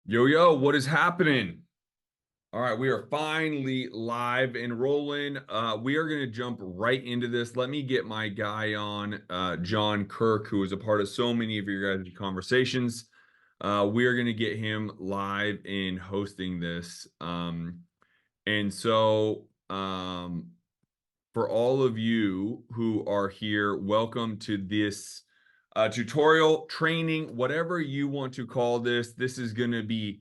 Yo, yo, what is happening? All right, we are finally live and rolling. We are going to jump right into this. Let me get my guy on, John Kirk, who is a part of so many of your guys' conversations. We are going to get him live in hosting this. And so, for all of you who are here, welcome to this tutorial, training, whatever you want to call this. This is going to be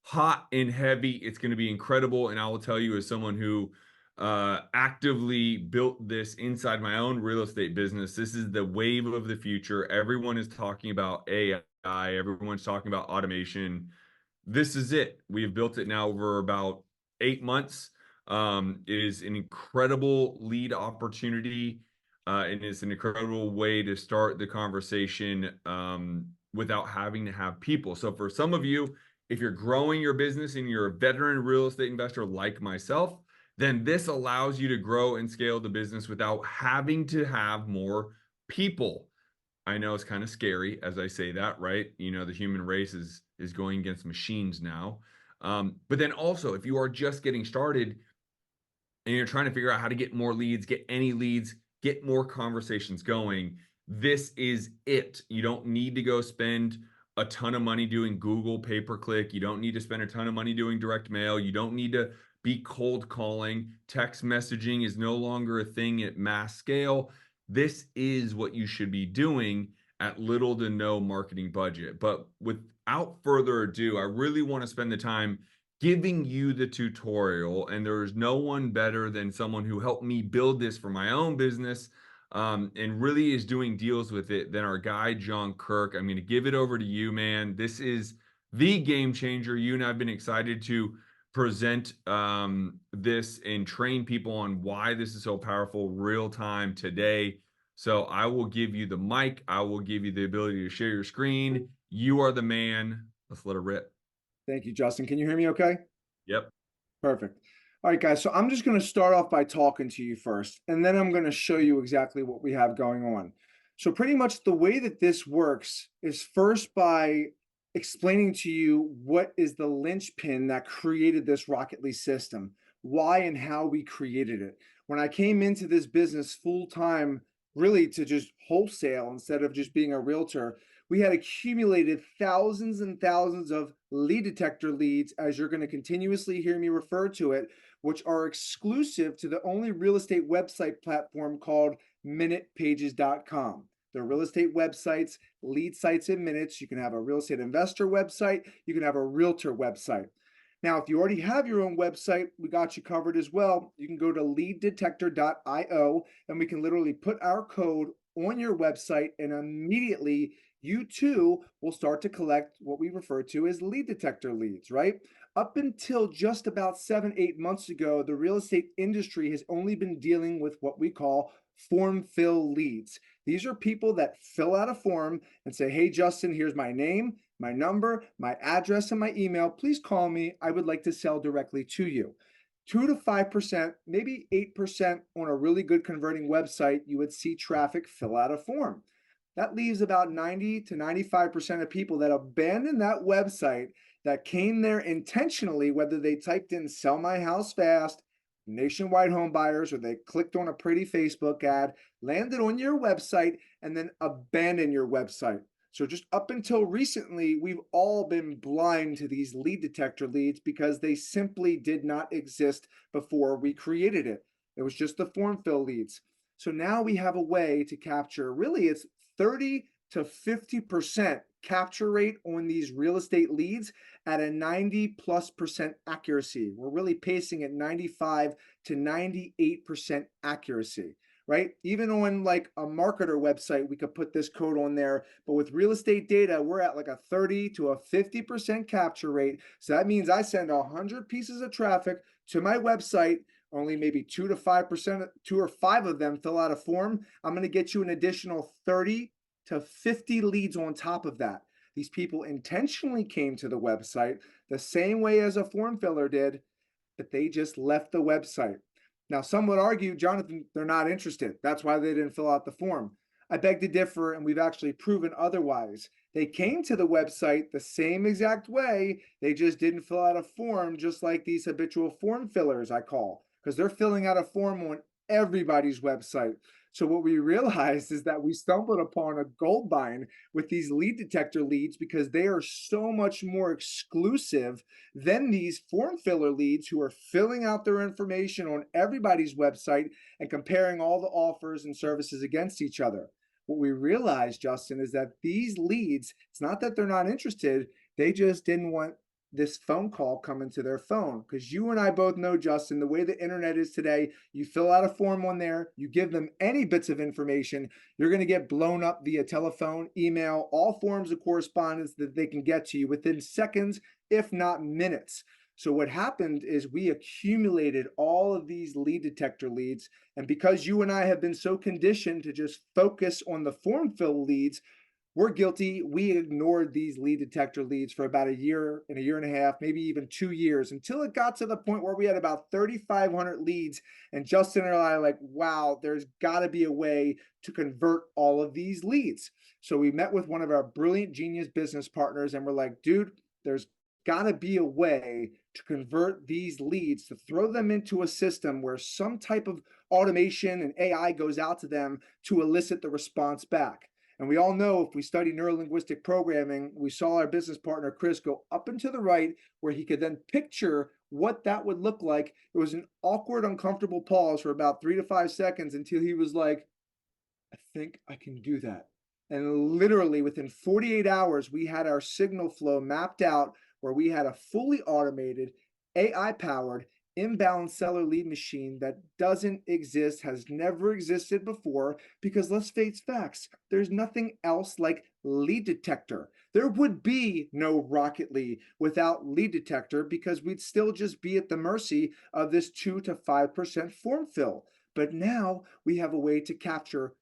hot and heavy. It's going to be incredible. And I will tell you, as someone who actively built this inside my own real estate business, this is the wave of the future. Everyone is talking about AI, everyone's talking about automation. This is it. We've built it now over about 8 months. It is an incredible lead opportunity, and it's an incredible way to start the conversation without having to have people. So for some of you, if you're growing your business and you're a veteran real estate investor like myself, then this allows you to grow and scale the business without having to have more people. I know it's kind of scary as I say that, right? You know, the human race is going against machines now. But then also, if you are just getting started and you're trying to figure out how to get more leads, get any leads, get more conversations going, this is it. You don't need to go spend a ton of money doing Google pay-per-click. You don't need to spend a ton of money doing direct mail. You don't need to be cold calling. Text messaging is no longer a thing at mass scale. This is what you should be doing at little to no marketing budget. But without further ado, I really want to spend the time giving you the tutorial, and there's no one better than someone who helped me build this for my own business, and really is doing deals with it, than our guy John Kirk. I'm going to give it over to you, man. This is the game changer. You and I've been excited to present this and train people on why this is so powerful real time today. So I will give you the mic. I will give you the ability to share your screen. You are the man. Let's let it rip. Thank you, Justin. Can you hear me okay? Yep. Perfect. All right, guys. So I'm just going to start off by talking to you first, and then I'm going to show you exactly what we have going on. So pretty much the way that this works is first by explaining to you what is the linchpin that created this Rocketly system, why and how we created it. When I came into this business full time, really to just wholesale instead of just being a realtor, we had accumulated thousands and thousands of lead detector leads, as you're going to continuously hear me refer to it, which are exclusive to the only real estate website platform called minutepages.com. They're real estate websites, lead sites in minutes. You can have a real estate investor website, you can have a realtor website. Now, if you already have your own website, we got you covered as well. You can go to leaddetector.io, and we can literally put our code on your website, and immediately you too will start to collect what we refer to as lead detector leads, right? Up until just about 7, 8 months ago, the real estate industry has only been dealing with what we call form fill leads. These are people that fill out a form and say, hey, Justin, here's my name, my number, my address, and my email. Please call me. I would like to sell directly to you. 2 to 5%, maybe 8% on a really good converting website, you would see traffic fill out a form. That leaves about 90 to 95% of people that abandon that website that came there intentionally, whether they typed in sell my house fast, nationwide home buyers, or they clicked on a pretty Facebook ad, landed on your website, and then abandoned your website. So just up until recently, we've all been blind to these lead detector leads because they simply did not exist before we created it. It was just the form fill leads. So now we have a way to capture, really it's 30 to 50% capture rate on these real estate leads at a 90+% accuracy. We're really pacing at 95 to 98% accuracy, right? Even on like a marketer website, we could put this code on there, but with real estate data, we're at like a 30 to a 50% capture rate. So that means I send 100 pieces of traffic to my website, only maybe 2 to 5%, 2 or 5 of them fill out a form. I'm going to get you an additional 30 to 50 leads on top of that. These people intentionally came to the website the same way as a form filler did, but they just left the website. Now, some would argue, Jonathan, they're not interested. That's why they didn't fill out the form. I beg to differ, and we've actually proven otherwise. They came to the website the same exact way. They just didn't fill out a form, just like these habitual form fillers, I call, because they're filling out a form on everybody's website. So, what we realized is that we stumbled upon a gold mine with these lead detector leads because they are so much more exclusive than these form filler leads who are filling out their information on everybody's website and comparing all the offers and services against each other. What we realized, Justin, is that these leads, it's not that they're not interested, they just didn't want this phone call coming to their phone. Because you and I both know, Justin, the way the internet is today, you fill out a form on there, you give them any bits of information, you're going to get blown up via telephone, email, all forms of correspondence that they can get to you within seconds, if not minutes. So what happened is we accumulated all of these lead detector leads. And because you and I have been so conditioned to just focus on the form fill leads, we're guilty. We ignored these lead detector leads for about a year and a year and a half, maybe even 2 years, until it got to the point where we had about 3,500 leads. And Justin and I are like, wow, there's got to be a way to convert all of these leads. So we met with one of our brilliant genius business partners and we're like, dude, there's got to be a way to convert these leads, to throw them into a system where some type of automation and AI goes out to them to elicit the response back. And we all know if we study neurolinguistic programming, we saw our business partner, Chris, go up and to the right where he could then picture what that would look like. It was an awkward, uncomfortable pause for about 3 to 5 seconds until he was like, I think I can do that. And literally within 48 hours, we had our signal flow mapped out where we had a fully automated, AI powered, inbound seller lead machine that doesn't exist, has never existed before. Because let's face facts, there's nothing else like lead detector. There would be no Rocketly without lead detector because we'd still just be at the mercy of this 2 to 5% form fill. But now we have a way to capture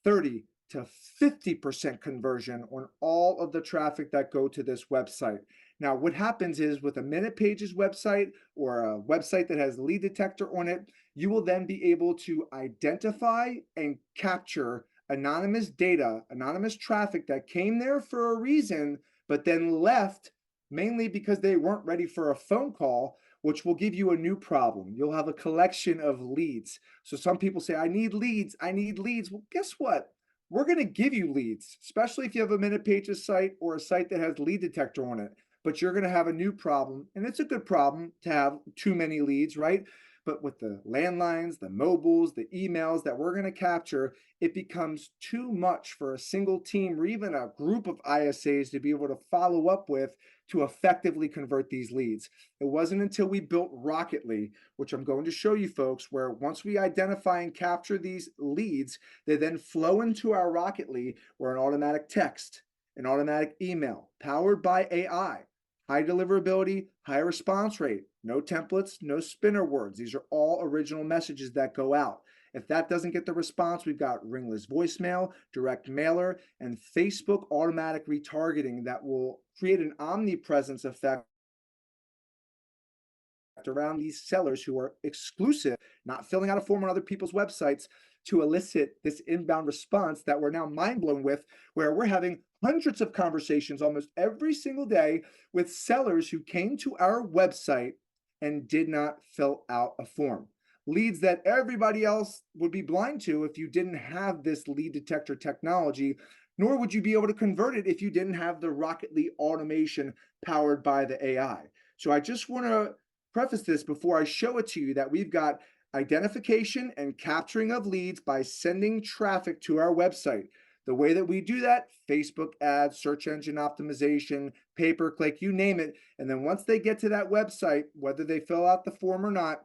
30 to 50% conversion on all of the traffic that go to this website. Now, what happens is with a Minute Pages website or a website that has lead detector on it, you will then be able to identify and capture anonymous data, anonymous traffic that came there for a reason, but then left mainly because they weren't ready for a phone call, which will give you a new problem. You'll have a collection of leads. So some people say, I need leads, I need leads. Well, guess what? We're going to give you leads, especially if you have a Minute Pages site or a site that has lead detector on it. But you're going to have a new problem. And it's a good problem to have too many leads, right? But with the landlines, the mobiles, the emails that we're going to capture, it becomes too much for a single team or even a group of ISAs to be able to follow up with to effectively convert these leads. It wasn't until we built Rocketly, which I'm going to show you folks, where once we identify and capture these leads, they then flow into our Rocketly where an automatic text, an automatic email powered by AI, high deliverability, high response rate, no templates, no spinner words. These are all original messages that go out. If that doesn't get the response, we've got ringless voicemail, direct mailer, and Facebook automatic retargeting that will create an omnipresence effect around these sellers who are exclusive, not filling out a form on other people's websites to elicit this inbound response that we're now mind blown with, where we're having hundreds of conversations almost every single day with sellers who came to our website and did not fill out a form. Leads that everybody else would be blind to if you didn't have this lead detector technology, nor would you be able to convert it if you didn't have the Rocketly automation powered by the AI. So I just want to preface this before I show it to you that we've got identification and capturing of leads by sending traffic to our website. The way that we do that, Facebook ads, search engine optimization, pay-per-click, you name it. And then once they get to that website, whether they fill out the form or not,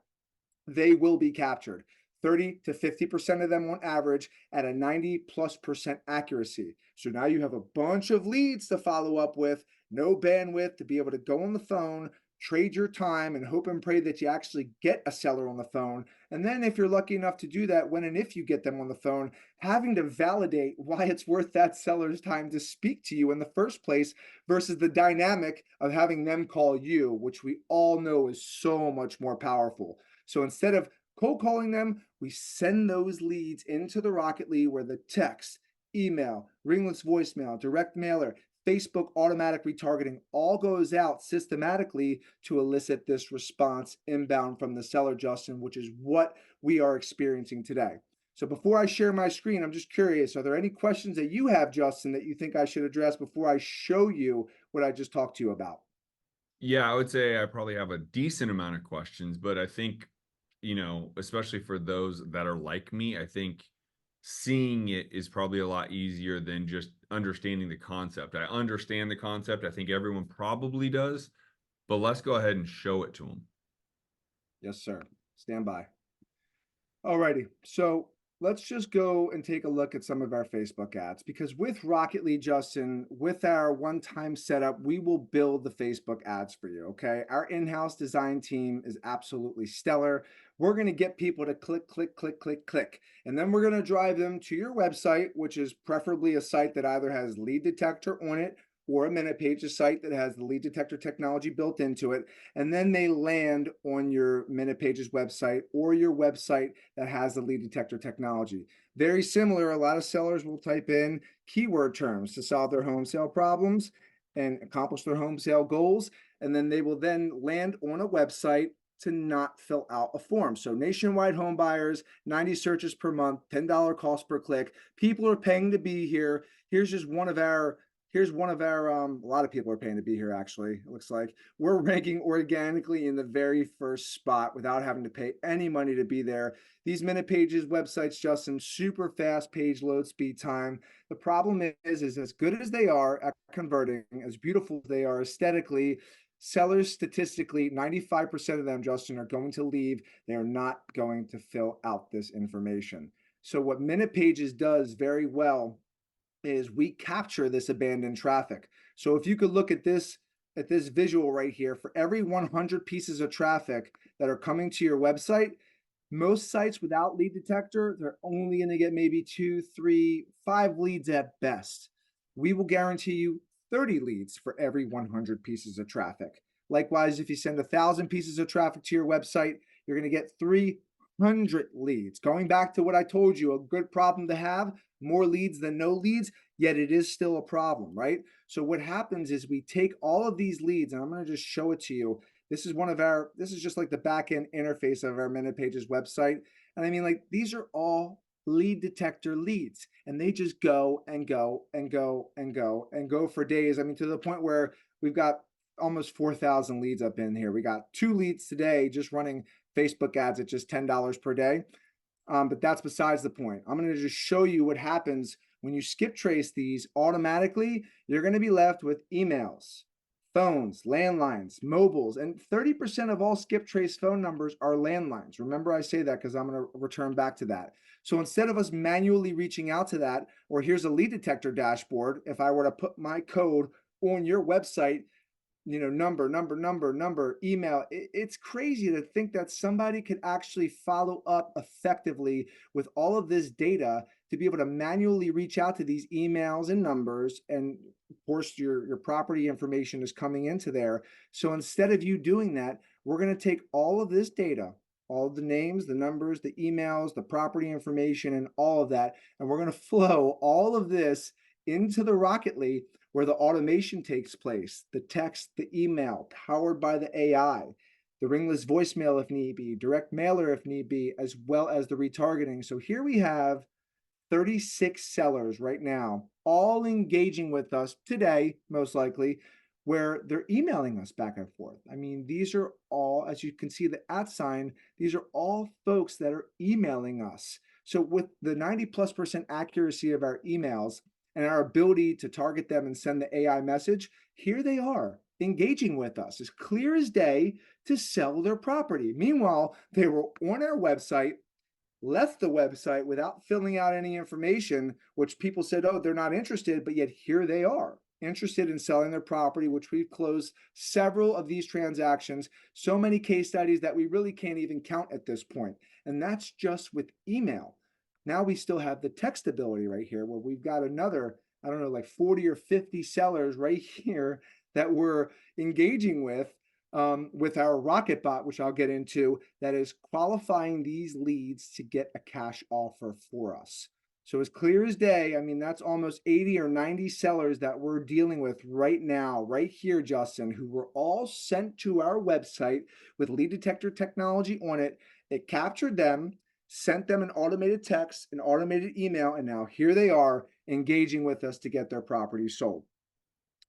they will be captured. 30 to 50% of them on average at a 90+% accuracy. So now you have a bunch of leads to follow up with, no bandwidth to be able to go on the phone, trade your time, and hope and pray that you actually get a seller on the phone. And then, if you're lucky enough to do that, when and if you get them on the phone, having to validate why it's worth that seller's time to speak to you in the first place versus the dynamic of having them call you, which we all know is so much more powerful. So instead of cold calling them, we send those leads into the Rocketly where the text, email, ringless voicemail, direct mailer, Facebook automatic retargeting all goes out systematically to elicit this response inbound from the seller, Justin, which is what we are experiencing today. So before I share my screen, I'm just curious, are there any questions that you have, Justin, that you think I should address before I show you what I just talked to you about? Yeah, I would say I probably have a decent amount of questions, but I think, especially for those that are like me, I think seeing it is probably a lot easier than just understanding the concept. I understand the concept. I think everyone probably does, but let's go ahead and show it to them. Yes, sir. Stand by. Alrighty, so let's just go and take a look at some of our Facebook ads because with Rocketly, Justin, with our one-time setup, we will build the Facebook ads for you, okay? Our in-house design team is absolutely stellar. We're going to get people to click, click, click, click, click, and then we're going to drive them to your website, which is preferably a site that either has lead detector on it or a minute page, a site that has the lead detector technology built into it, and then they land on your minute pages website or your website that has the lead detector technology. Very similar, a lot of sellers will type in keyword terms to solve their home sale problems and accomplish their home sale goals, and then they will then land on a website to not fill out a form. So nationwide home buyers, 90 searches per month, $10 cost per click. People are paying to be here. Here's just one of our a lot of people are paying to be here, actually. It looks like we're ranking organically in the very first spot without having to pay any money to be there. These minute pages websites, Justin, super fast page load speed time. The problem is as good as they are at converting, as beautiful as they are aesthetically, sellers statistically, 95% of them, Justin, are going to leave. They are not going to fill out this information. So what minute pages does very well is we capture this abandoned traffic. So if you could look at this visual right here, for every 100 pieces of traffic that are coming to your website, most sites without lead detector, they're only going to get maybe 2, 3, 5 leads at best. We will guarantee you 30 leads for every 100 pieces of traffic. Likewise, if you send 1,000 pieces of traffic to your website, you're going to get 300 leads. Going back to what I told you, a good problem to have, more leads than no leads, yet it is still a problem, right? So what happens is we take all of these leads, and I'm going to just show it to you. This is just like the back end interface of our Minute Pages website. And I mean, like, these are all lead detector leads, and they just go and go and go and go and go for days. I mean, to the point where we've got almost 4,000 leads up in here. We got 2 leads today just running Facebook ads at just $10 per day. But that's besides the point. I'm going to just show you what happens when you skip trace these automatically. You're going to be left with emails, phones, landlines, mobiles, and 30% of all skip trace phone numbers are landlines. Remember, I say that because I'm going to return back to that. So instead of us manually reaching out to that, or here's a lead detector dashboard, if I were to put my code on your website, number, email. It's crazy to think that somebody could actually follow up effectively with all of this data to be able to manually reach out to these emails and numbers. And of course, your property information is coming into there. So instead of you doing that, we're going to take all of this data, all of the names, the numbers, the emails, the property information, and all of that, and we're going to flow all of this into the Rocketly where the automation takes place, the text, the email, powered by the AI, the ringless voicemail if need be, direct mailer if need be, as well as the retargeting. So here we have 36 sellers right now, all engaging with us today, most likely, where they're emailing us back and forth. I mean, these are all, as you can see the at sign, these are all folks that are emailing us. So with the 90+% accuracy of our emails, and our ability to target them and send the AI message, here they are engaging with us as clear as day to sell their property. Meanwhile, they were on our website, left the website without filling out any information, which people said, oh, they're not interested, but yet here they are interested in selling their property, which we've closed several of these transactions, so many case studies that we really can't even count at this point. And that's just with email. Now we still have the text ability right here where we've got another, I don't know, like 40 or 50 sellers right here that we're engaging with our Rocket bot, which I'll get into, that is qualifying these leads to get a cash offer for us. So as clear as day, I mean, that's almost 80 or 90 sellers that we're dealing with right now, right here, Justin, who were all sent to our website with lead detector technology on it. It captured them, sent them an automated text, an automated email, and now here they are engaging with us to get their property sold.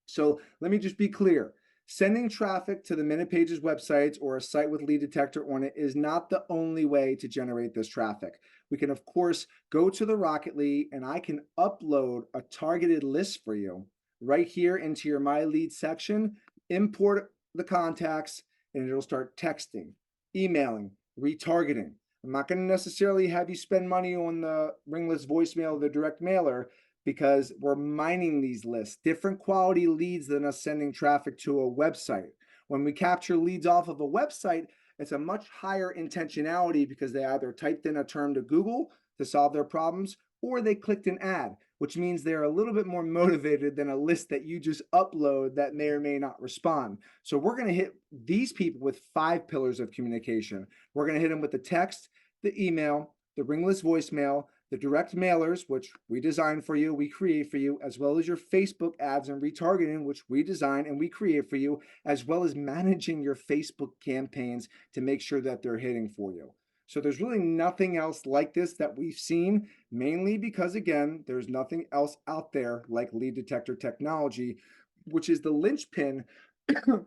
So let me just be clear. Sending traffic to the Minute Pages websites or a site with lead detector on it is not the only way to generate this traffic. We can, of course, go to the Rocketly and I can upload a targeted list for you right here into your My Lead section, import the contacts, and it'll start texting, emailing, retargeting. I'm not going to necessarily have you spend money on the ringless voicemail or the direct mailer because we're mining these lists, different quality leads than us sending traffic to a website. When we capture leads off of a website, it's a much higher intentionality because they either typed in a term to Google to solve their problems or they clicked an ad, which means they're a little bit more motivated than a list that you just upload that may or may not respond. So we're going to hit these people with 5 pillars of communication. We're going to hit them with the text, the email, the ringless voicemail, the direct mailers, which we design for you, we create for you, as well as your Facebook ads and retargeting, which we design and we create for you, as well as managing your Facebook campaigns to make sure that they're hitting for you. So there's really nothing else like this that we've seen, mainly because, again, there's nothing else out there like lead detector technology, which is the linchpin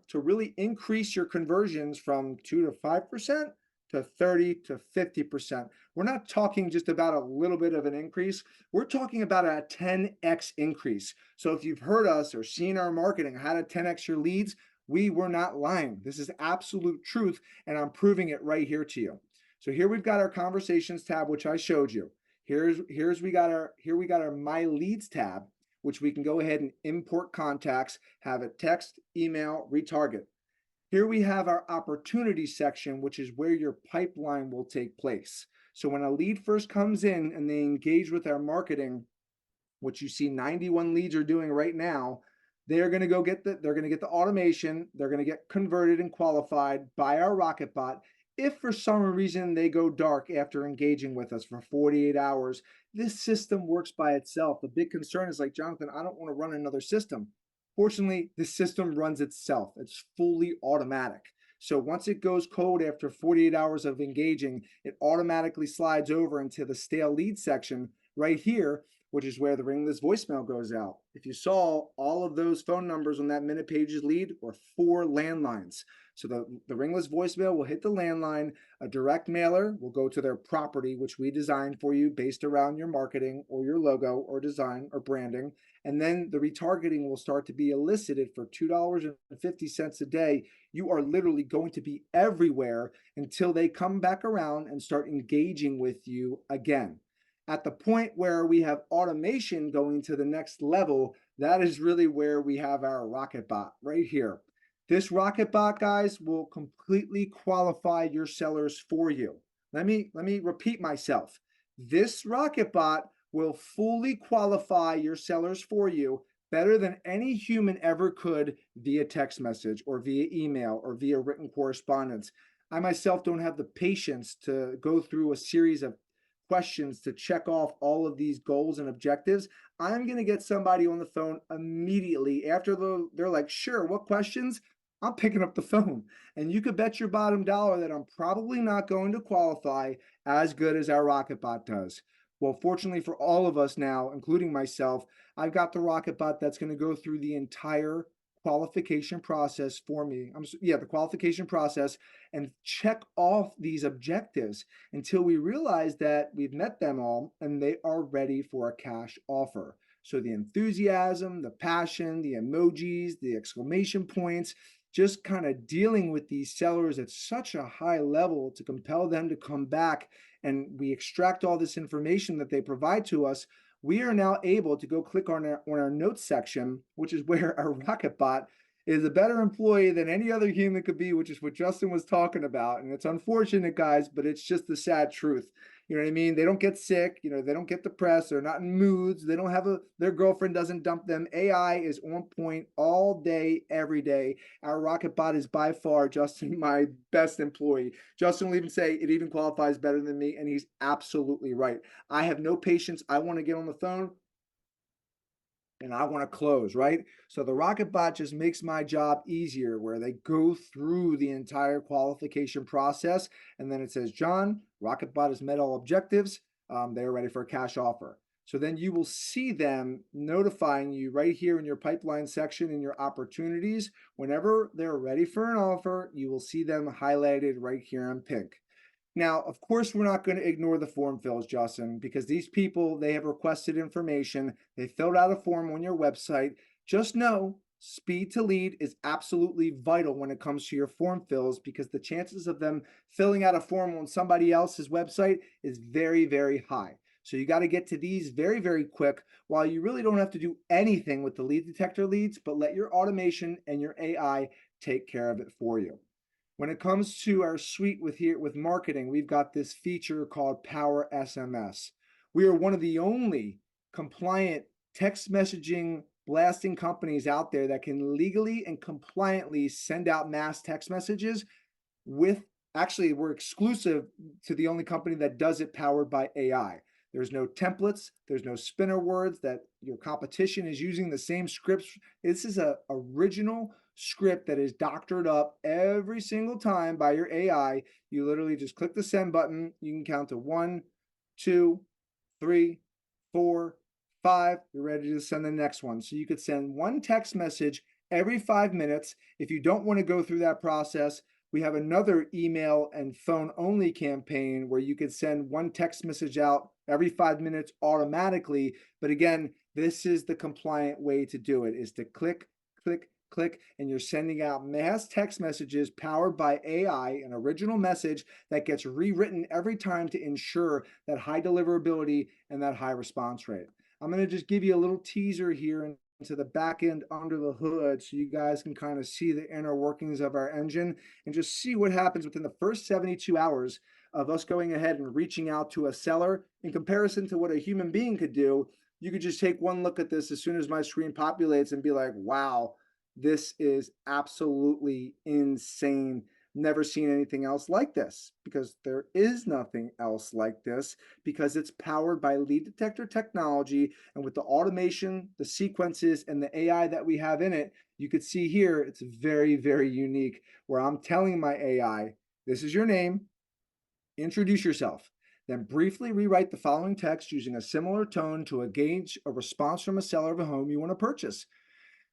to really increase your conversions from 2 to 5% to 30 to 50%. We're not talking just about a little bit of an increase. We're talking about a 10x increase. So if you've heard us or seen our marketing, how to 10x your leads, we were not lying. This is absolute truth, and I'm proving it right here to you. So here we've got our conversations tab, which I showed you. Here we got our My Leads tab, which we can go ahead and import contacts, have it text, email, retarget. Here we have our opportunity section, which is where your pipeline will take place. So when a lead first comes in and they engage with our marketing, which you see 91 leads are doing right now, they're going to get the automation, they're going to get converted and qualified by our rocket bot. If for some reason they go dark after engaging with us for 48 hours, this system works by itself. The big concern is like, Jonathan, I don't want to run another system. Fortunately, the system runs itself. It's fully automatic. So once it goes cold after 48 hours of engaging, it automatically slides over into the stale lead section right here, which is where the ringless voicemail goes out. If you saw, all of those phone numbers on that Minute Pages lead were 4 landlines. So the ringless voicemail will hit the landline. A direct mailer will go to their property, which we designed for you based around your marketing or your logo or design or branding. And then the retargeting will start to be elicited for $2.50 a day. You are literally going to be everywhere until they come back around and start engaging with you again. At the point where we have automation going to the next level, that is really where we have our rocket bot right here. This rocket bot, guys, will completely qualify your sellers for you. Let me repeat myself. This rocket bot will fully qualify your sellers for you better than any human ever could via text message or via email or via written correspondence. I myself don't have the patience to go through a series of questions to check off all of these goals and objectives. I'm going to get somebody on the phone immediately after they're like, sure, what questions? I'm picking up the phone. And you could bet your bottom dollar that I'm probably not going to qualify as good as our rocket bot does. Well, fortunately for all of us now, including myself, I've got the rocket bot that's going to go through the entire qualification process for me. The qualification process, and check off these objectives until we realize that we've met them all and they are ready for a cash offer. So the enthusiasm, the passion, the emojis, the exclamation points, just kind of dealing with these sellers at such a high level to compel them to come back, and we extract all this information that they provide to us. We are now able to go click on our notes section, which is where our rocket bot is a better employee than any other human could be, which is what Justin was talking about. And it's unfortunate, guys, but it's just the sad truth. You know what I mean? They don't get sick, they don't get depressed, they're not in moods, they don't have their girlfriend doesn't dump them. AI is on point all day, every day. Our rocket bot is by far, Justin, my best employee. Justin will even say it even qualifies better than me, and he's absolutely right. I have no patience. I want to get on the phone and I want to close, right? So the rocket bot just makes my job easier where they go through the entire qualification process. And then it says, John, rocket bot has met all objectives. They're ready for a cash offer. So then you will see them notifying you right here in your pipeline section in your opportunities. Whenever they're ready for an offer, you will see them highlighted right here in pink. Now, of course, we're not going to ignore the form fills, Justin, because these people, they have requested information. They filled out a form on your website. Just know speed to lead is absolutely vital when it comes to your form fills because the chances of them filling out a form on somebody else's website is very, very high. So you got to get to these very, very quick while you really don't have to do anything with the lead detector leads, but let your automation and your AI take care of it for you. When it comes to our suite with marketing, we've got this feature called Power SMS. We are one of the only compliant text messaging blasting companies out there that can legally and compliantly send out mass text messages with actually we're exclusive to the only company that does it powered by AI. There's no templates, there's no spinner words that your competition is using the same scripts. This is a original script that is doctored up every single time by your AI. You literally just click the send button. You can count to 1, 2, 3, 4, 5. You're ready to send the next one. So you could send one text message every 5 minutes. If you don't want to go through that process, we have another email and phone only campaign where you could send one text message out every 5 minutes automatically. But again, this is the compliant way to do it, is to click, click, click, and you're sending out mass text messages powered by AI, an original message that gets rewritten every time to ensure that high deliverability and that high response rate. I'm going to just give you a little teaser here into the back end under the hood so you guys can kind of see the inner workings of our engine and just see what happens within the first 72 hours of us going ahead and reaching out to a seller in comparison to what a human being could do. You could just take one look at this as soon as my screen populates and be like, wow, this is absolutely insane. Never seen anything else like this because there is nothing else like this because it's powered by lead detector technology. And with the automation, the sequences, and the AI that we have in it, you could see here it's very, very unique where I'm telling my AI, this is your name, introduce yourself. Then briefly rewrite the following text using a similar tone to gauge a response from a seller of a home you want to purchase.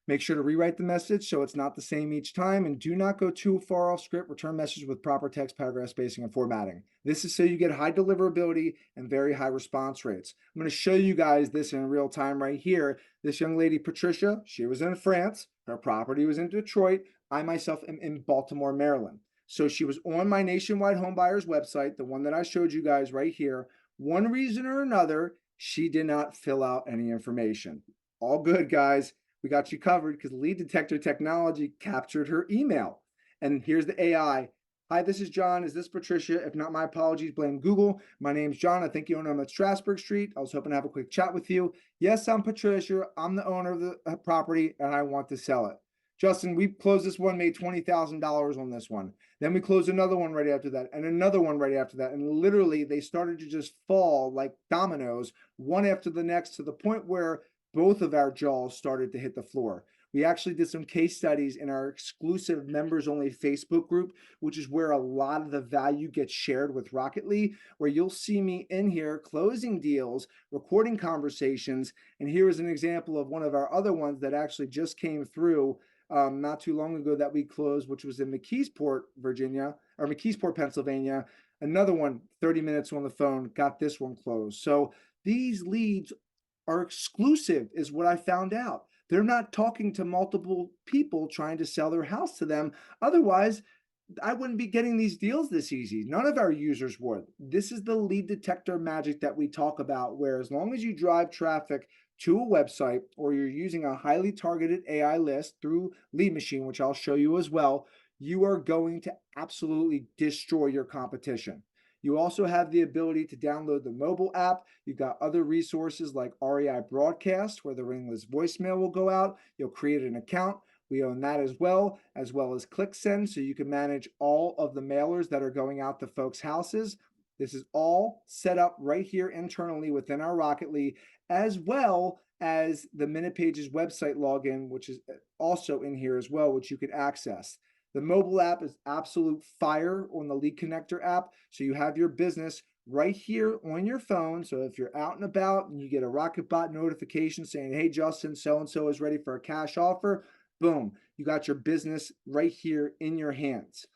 Make sure to rewrite the message so it's not the same each time, and do not go too far off script. Return message with proper text, paragraph spacing, and formatting. This is so you get high deliverability and very high response rates. I'm going to show you guys this in real time right here. This young lady, Patricia, she was in France. Her property was in Detroit. I myself am in Baltimore, Maryland. So she was on my nationwide home buyers website, the one that I showed you guys right here. One reason or another, she did not fill out any information. All good, guys. We got you covered because lead detector technology captured her email. And here's the AI. Hi, this is John. Is this Patricia? If not, my apologies. Blame Google. My name's John. I think you own them at Strasburg Street. I was hoping to have a quick chat with you. Yes, I'm Patricia. I'm the owner of the property and I want to sell it. Justin, we closed this one, made $20,000 on this one. Then we closed another one right after that and another one right after that. And literally they started to just fall like dominoes, one after the next, to the point where both of our jaws started to hit the floor. We actually did some case studies in our exclusive members only Facebook group, which is where a lot of the value gets shared with Rocketly, where you'll see me in here closing deals, recording conversations. And here is an example of one of our other ones that actually just came through not too long ago that we closed, which was in McKeesport, Virginia, or McKeesport, Pennsylvania. Another one, 30 minutes on the phone, got this one closed. So these leads are exclusive, is what I found out. They're not talking to multiple people trying to sell their house to them. Otherwise, I wouldn't be getting these deals this easy. None of our users would. This is the lead detector magic that we talk about, where as long as you drive traffic to a website or you're using a highly targeted AI list through Lead Machine, which I'll show you as well, you are going to absolutely destroy your competition. You also have the ability to download the mobile app. You've got other resources like REI Broadcast, where the ringless voicemail will go out. You'll create an account. We own that as well as ClickSend, so you can manage all of the mailers that are going out to folks' houses. This is all set up right here internally within our Rocketly, as well as the Minute Pages website login, which is also in here as well, which you can access. The mobile app is absolute fire on the Lead Connector app. So you have your business right here on your phone. So if you're out and about and you get a Rocketbot notification saying, hey, Justin, so and so is ready for a cash offer, boom, you got your business right here in your hands.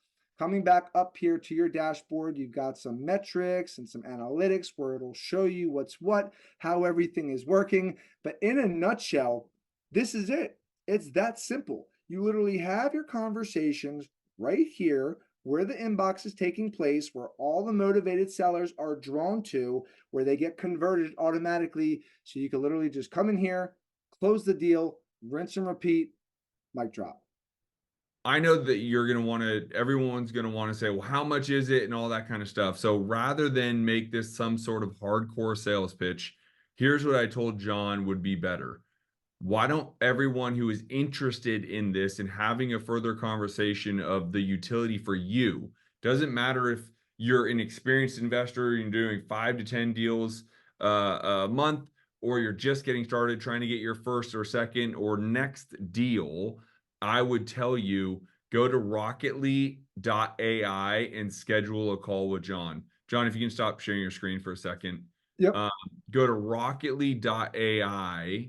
Coming back up here to your dashboard, you've got some metrics and some analytics where it'll show you what's what, how everything is working. But in a nutshell, this is it. It's that simple. You literally have your conversations right here where the inbox is taking place, where all the motivated sellers are drawn to, where they get converted automatically. So you can literally just come in here, close the deal, rinse and repeat, mic drop. I know that you're going to want to, everyone's going to want to say, well, how much is it and all that kind of stuff. So rather than make this some sort of hardcore sales pitch, here's what I told John would be better. Why don't everyone who is interested in this and having a further conversation of the utility for you, doesn't matter if you're an experienced investor, you're doing 5 to 10 deals a month, or you're just getting started trying to get your first or second or next deal, I would tell you go to rocketly.ai and schedule a call with John. John, if you can stop sharing your screen for a second. Yep. Um, Go to rocketly.ai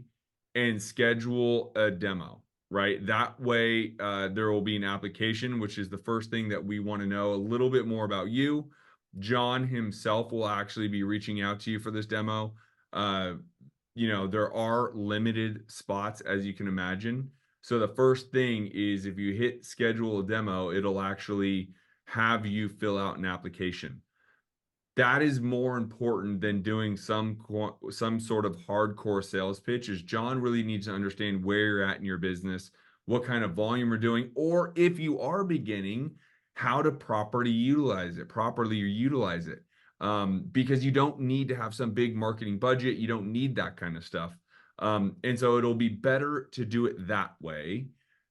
and schedule a demo, right? That way, there will be an application, which is the first thing that we want to know a little bit more about you. John himself will actually be reaching out to you for this demo. Uh, there are limited spots, as you can imagine. So the first thing is if you hit schedule a demo, it'll actually have you fill out an application. That is more important than doing some sort of hardcore sales pitch. Is John really needs to understand where you're at in your business, what kind of volume you're doing, or if you are beginning, how to properly utilize it. Because you don't need to have some big marketing budget. You don't need that kind of stuff. And so it'll be better to do it that way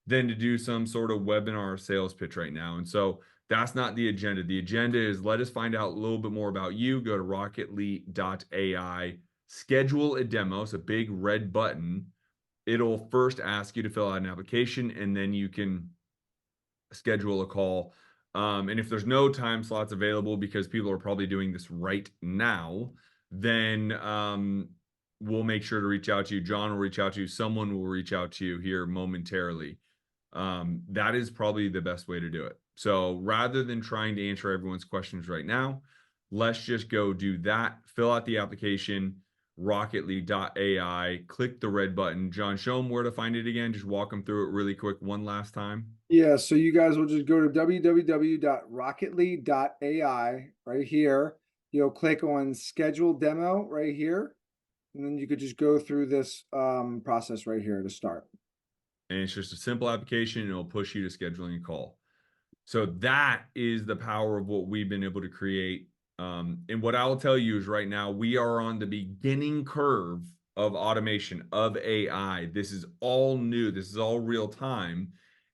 than to do some sort of webinar sales pitch right now. And so that's not the agenda. The agenda is let us find out a little bit more about you. Go to rocketly.ai, schedule a demo. It's a big red button. It'll first ask you to fill out an application, and then you can schedule a call. And if there's no time slots available because people are probably doing this right now, then we'll make sure to reach out to you. John will reach out to you. Someone will reach out to you here momentarily. That is probably the best way to do it. So rather than trying to answer everyone's questions right now, let's just go do that. Fill out the application, rocketly.ai, click the red button. John, show them where to find it again. Just walk them through it really quick one last time. Yeah, so you guys will just go to www.rocketly.ai right here. You'll click on schedule demo right here, and then you could just go through this process right here to start. And it's just a simple application and it'll push you to scheduling a call. So that is the power of what we've been able to create. And what I will tell you is right now, we are on the beginning curve of automation, of AI. This is all new. This is all real time.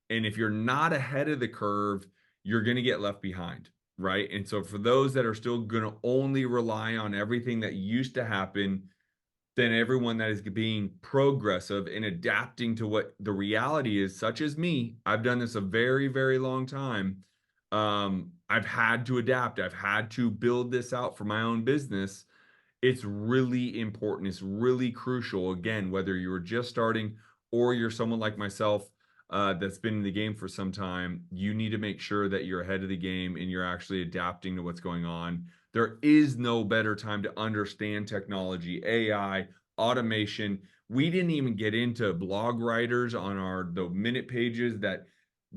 And if you're not ahead of the curve, you're going to get left behind, right? And so for those that are still going to only rely on everything that used to happen, then everyone that is being progressive and adapting to what the reality is, such as me, I've done this a very, very long time. I've had to adapt. I've had to build this out for my own business. It's really important. It's really crucial. Again, whether you're just starting or you're someone like myself that's been in the game for some time, you need to make sure that you're ahead of the game and you're actually adapting to what's going on. There is no better time to understand technology, AI, automation. We didn't even get into blog writers on the minute pages that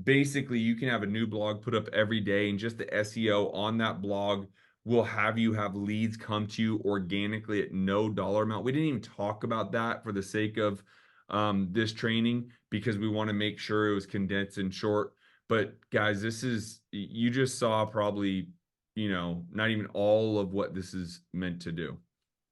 basically you can have a new blog put up every day and just the SEO on that blog will have you have leads come to you organically at no dollar amount. We didn't even talk about that for the sake of this training because we want to make sure it was condensed and short. But guys, you just saw probably not even all of what this is meant to do.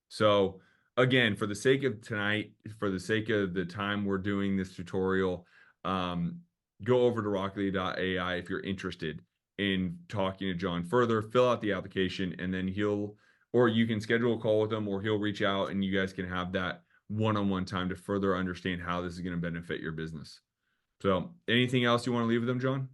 So again, for the sake of tonight, for the sake of the time we're doing this tutorial, um, go over to rocketly.ai if you're interested in talking to John further, fill out the application, and then or you can schedule a call with him, or he'll reach out and you guys can have that one-on-one time to further understand how this is going to benefit your business. So anything else you want to leave with them, John?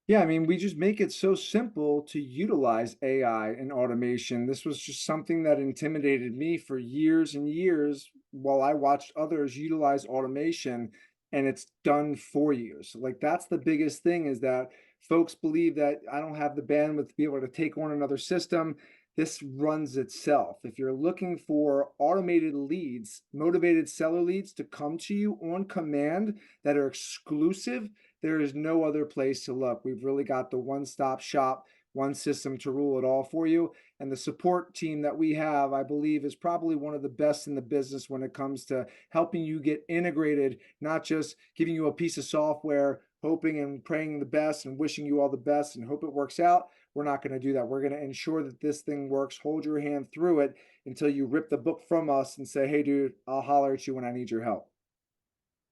Yeah, I mean, we just make it so simple to utilize AI and automation. This was just something that intimidated me for years and years while I watched others utilize automation, and it's done for you. So, like, that's the biggest thing is that folks believe that I don't have the bandwidth to be able to take on another system. This runs itself. If you're looking for automated leads, motivated seller leads to come to you on command that are exclusive, there is no other place to look. We've really got the one-stop shop, one system to rule it all for you. And the support team that we have, I believe, is probably one of the best in the business when it comes to helping you get integrated, not just giving you a piece of software, hoping and praying the best and wishing you all the best and hope it works out. We're not going to do that. We're going to ensure that this thing works, hold your hand through it until you rip the book from us and say, hey, dude, I'll holler at you when I need your help.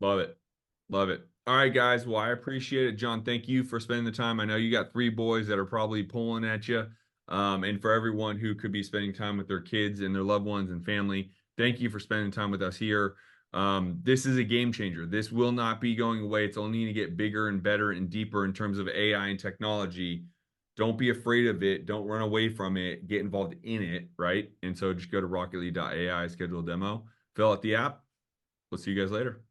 Love it. Love it. All right, guys. Well, I appreciate it. John, thank you for spending the time. I know you got three boys that are probably pulling at you. And for everyone who could be spending time with their kids and their loved ones and family, thank you for spending time with us here. This is a game changer. This will not be going away. It's only going to get bigger and better and deeper in terms of AI and technology. Don't be afraid of it. Don't run away from it. Get involved in it, right? And so just go to rocketly.ai, schedule a demo, fill out the app. We'll see you guys later.